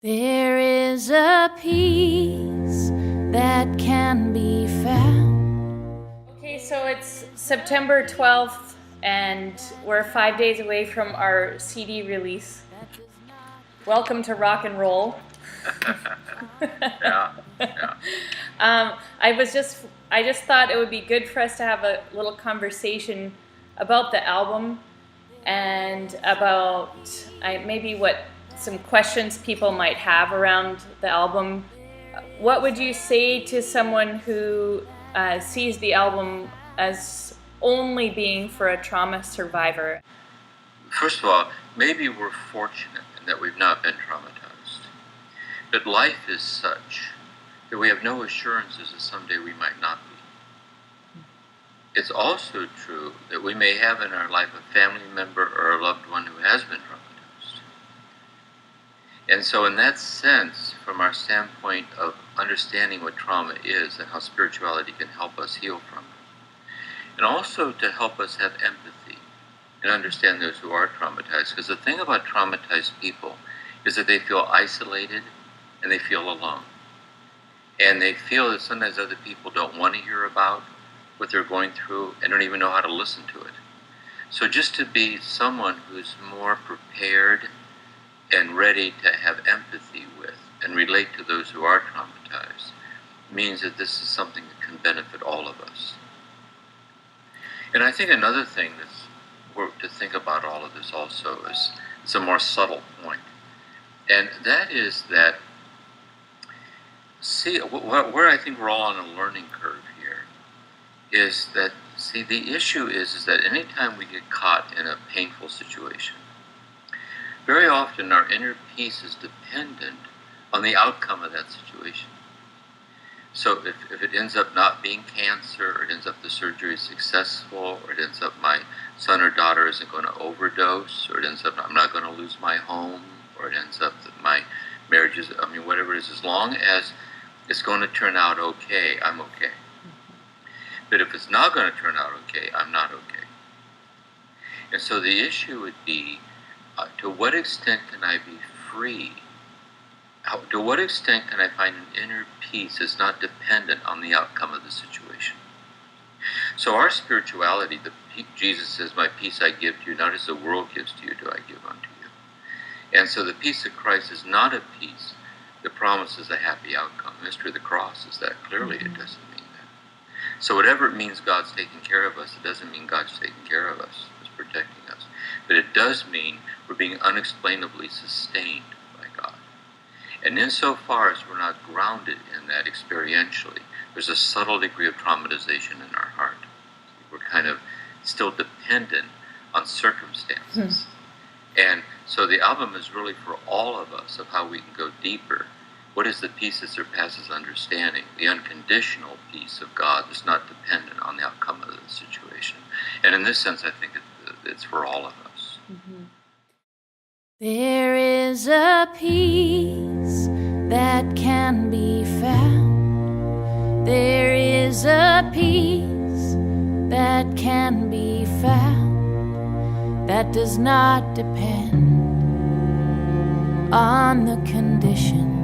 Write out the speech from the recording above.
There is a peace that can be found. Okay, so it's September 12th, and we're 5 days away from our CD release. Welcome to rock and roll. Yeah. I just thought it would be good for us to have a little conversation about the album and about maybe what some questions people might have around the album. What would you say to someone who sees the album as only being for a trauma survivor? First of all, maybe we're fortunate in that we've not been traumatized. But life is such that we have no assurances that someday we might not be. It's also true that we may have in our life a family member or a loved one who has been traumatized. And so in that sense, from our standpoint of understanding what trauma is and how spirituality can help us heal from it, and also to help us have empathy and understand those who are traumatized. Because the thing about traumatized people is that they feel isolated and they feel alone. And they feel that sometimes other people don't want to hear about what they're going through and don't even know how to listen to it. So just to be someone who's more prepared and ready to have empathy with and relate to those who are traumatized means that this is something that can benefit all of us. And I think another thing that's to think about all of this also is it's a more subtle point. And that is that, where I think we're all on a learning curve here is that, the issue is that anytime we get caught in a painful situation, very often our inner peace is dependent on the outcome of that situation. So if it ends up not being cancer, or it ends up the surgery is successful, or it ends up my son or daughter isn't going to overdose, or it ends up I'm not going to lose my home, or it ends up that my marriage is, whatever it is, as long as it's going to turn out okay, I'm okay. But if it's not going to turn out okay, I'm not okay. And so the issue would be, to what extent can I be free? To what extent can I find an inner peace that's not dependent on the outcome of the situation? So our spirituality, Jesus says, my peace I give to you, not as the world gives to you do I give unto you. And so the peace of Christ is not a peace that promises a happy outcome. The mystery of the cross is that clearly it doesn't mean that. So whatever it means God's taking care of us, it doesn't mean God's taking care of us, He's protecting us. But it does mean we're being unexplainably sustained by God. And insofar as we're not grounded in that experientially, there's a subtle degree of traumatization in our heart. We're kind of still dependent on circumstances. And so the album is really for all of us of how we can go deeper. What is the peace that surpasses understanding? The unconditional peace of God that's not dependent on the outcome of the situation. And in this sense, I think it's for all of us. Mm-hmm. There is a peace that can be found. There is a peace that can be found that does not depend on the condition